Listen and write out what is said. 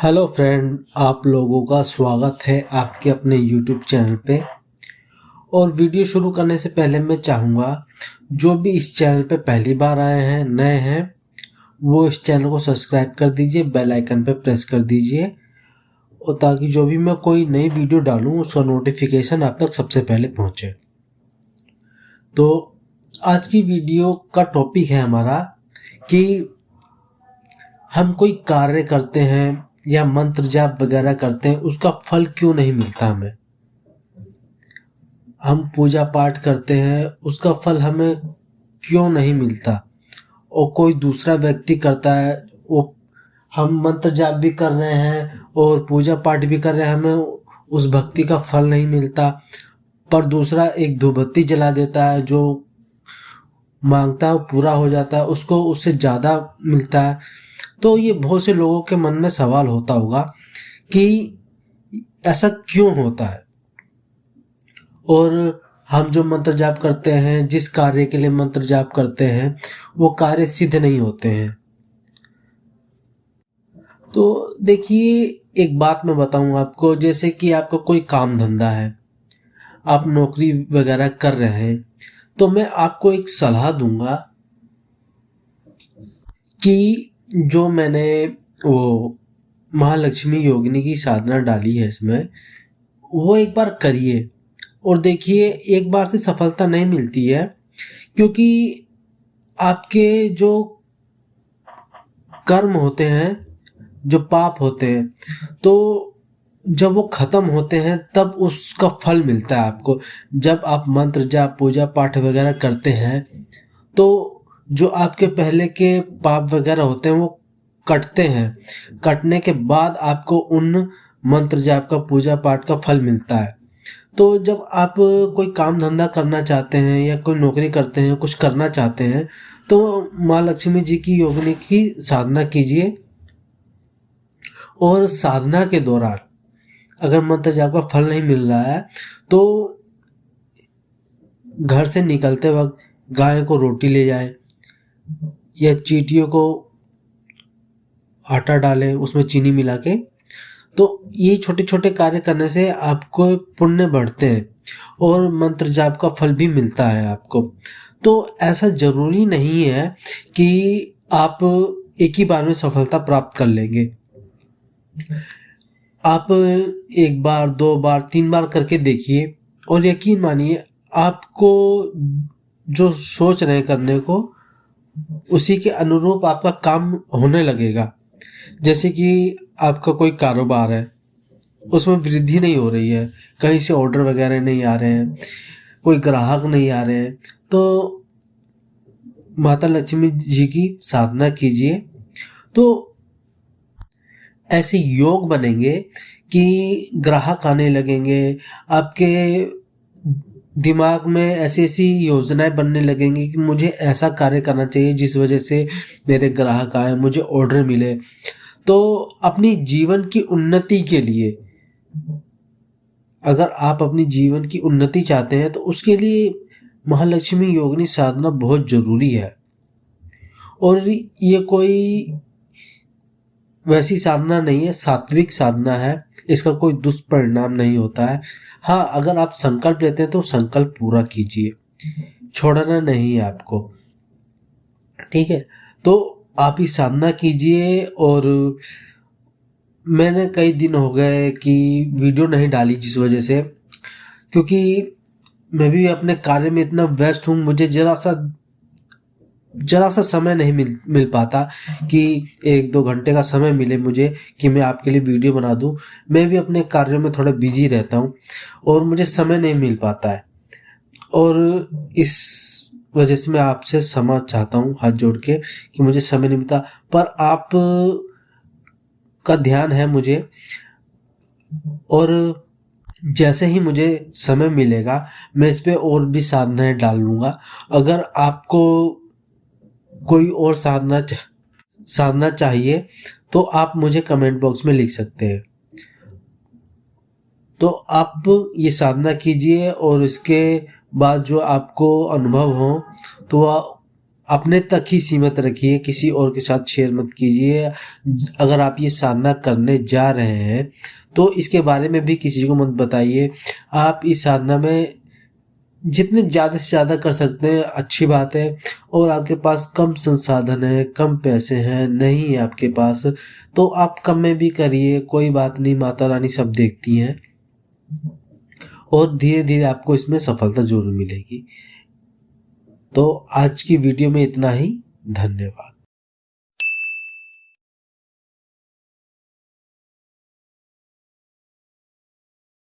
Hello friend, आप लोगों का स्वागत है आपके अपने यूट्यूब चैनल पे। और वीडियो शुरू करने से पहले मैं चाहूँगा जो भी इस चैनल पे पहली बार आए हैं, नए हैं, वो इस चैनल को सब्सक्राइब कर दीजिए, बेल आइकन पे प्रेस कर दीजिए, और ताकि जो भी मैं कोई नई वीडियो डालूँ उसका नोटिफिकेशन आप तक सबसे पहले पहुँचे। तो आज की वीडियो का टॉपिक है हमारा कि हम कोई कार्य करते हैं या मंत्र जाप वगैरह करते हैं, उसका फल क्यों नहीं मिलता हमें। हम पूजा पाठ करते हैं, उसका फल हमें क्यों नहीं मिलता, और कोई दूसरा व्यक्ति करता है, वो हम मंत्र जाप भी कर रहे हैं और पूजा पाठ भी कर रहे हैं, हमें उस भक्ति का फल नहीं मिलता। पर दूसरा एक धूपबत्ती जला देता है, जो मांगता है वो पूरा हो जाता है, उसको उससे ज़्यादा मिलता है। तो ये बहुत से लोगों के मन में सवाल होता होगा कि ऐसा क्यों होता है, और हम जो मंत्र जाप करते हैं, जिस कार्य के लिए मंत्र जाप करते हैं, वो कार्य सिद्ध नहीं होते हैं। तो देखिए, एक बात मैं बताऊं आपको, जैसे कि आपका कोई काम धंधा है, आप नौकरी वगैरह कर रहे हैं, तो मैं आपको एक सलाह दूंगा कि जो मैंने वो महालक्ष्मी योगिनी की साधना डाली है इसमें, वो एक बार करिए और देखिए। एक बार से सफलता नहीं मिलती है, क्योंकि आपके जो कर्म होते हैं, जो पाप होते हैं, तो जब वो खत्म होते हैं तब उसका फल मिलता है आपको। जब आप मंत्र जाप पूजा पाठ वगैरह करते हैं, तो जो आपके पहले के पाप वगैरह होते हैं वो कटते हैं। कटने के बाद आपको उन मंत्र जाप का पूजा पाठ का फल मिलता है। तो जब आप कोई काम धंधा करना चाहते हैं या कोई नौकरी करते हैं, कुछ करना चाहते हैं, तो माँ लक्ष्मी जी की योगिनी की साधना कीजिए। और साधना के दौरान अगर मंत्र जाप का फल नहीं मिल रहा है, तो घर से निकलते वक्त गाय को रोटी ले जाएं, या चींटियों को आटा डालें उसमें चीनी मिला के। तो ये छोटे छोटे कार्य करने से आपको पुण्य बढ़ते हैं और मंत्र जाप का फल भी मिलता है आपको। तो ऐसा जरूरी नहीं है कि आप एक ही बार में सफलता प्राप्त कर लेंगे। आप एक बार, दो बार, तीन बार करके देखिए, और यकीन मानिए आपको जो सोच रहे हैं करने को, उसी के अनुरूप आपका काम होने लगेगा। जैसे कि आपका कोई कारोबार है, उसमें वृद्धि नहीं हो रही है, कहीं से ऑर्डर वगैरह नहीं आ रहे हैं, कोई ग्राहक नहीं आ रहे हैं, तो माता लक्ष्मी जी की साधना कीजिए। तो ऐसे योग बनेंगे कि ग्राहक आने लगेंगे। आपके दिमाग में ऐसी ऐसी योजनाएं बनने लगेंगी कि मुझे ऐसा कार्य करना चाहिए जिस वजह से मेरे ग्राहक आए, मुझे ऑर्डर मिले। तो अपनी जीवन की उन्नति के लिए, अगर आप अपनी जीवन की उन्नति चाहते हैं, तो उसके लिए महालक्ष्मी योगिनी साधना बहुत जरूरी है। और ये कोई वैसी साधना नहीं है, सात्विक साधना है, इसका कोई दुष्परिणाम नहीं होता है। हाँ, अगर आप संकल्प लेते हैं तो संकल्प पूरा कीजिए, छोड़ना नहीं है आपको। ठीक है, तो आप ही साधना कीजिए। और मैंने कई दिन हो गए कि वीडियो नहीं डाली, जिस वजह से, क्योंकि मैं भी अपने कार्य में इतना व्यस्त हूँ, मुझे जरा सा समय नहीं मिल पाता कि एक दो घंटे का समय मिले मुझे कि मैं आपके लिए वीडियो बना दूं। मैं भी अपने कार्यों में थोड़ा बिजी रहता हूं और मुझे समय नहीं मिल पाता है, और इस वजह से मैं आपसे क्षमा चाहता हूं हाथ जोड़ के कि मुझे समय नहीं मिलता। पर आप का ध्यान है मुझे, और जैसे ही मुझे समय मिलेगा मैं इस पे और भी साधनाएं डाल लूँगा। अगर आपको कोई और साधना चाहिए तो आप मुझे कमेंट बॉक्स में लिख सकते हैं। तो आप ये साधना कीजिए, और इसके बाद जो आपको अनुभव हो, तो अपने तक ही सीमित रखिए, किसी और के साथ शेयर मत कीजिए। अगर आप ये साधना करने जा रहे हैं तो इसके बारे में भी किसी को मत बताइए। आप इस साधना में जितने ज़्यादा से ज़्यादा कर सकते हैं अच्छी बात है। और आपके पास कम संसाधन है, कम पैसे हैं, नहीं है आपके पास, तो आप कम में भी करिए, कोई बात नहीं, माता रानी सब देखती हैं और धीरे धीरे आपको इसमें सफलता जरूर मिलेगी। तो आज की वीडियो में इतना ही। धन्यवाद।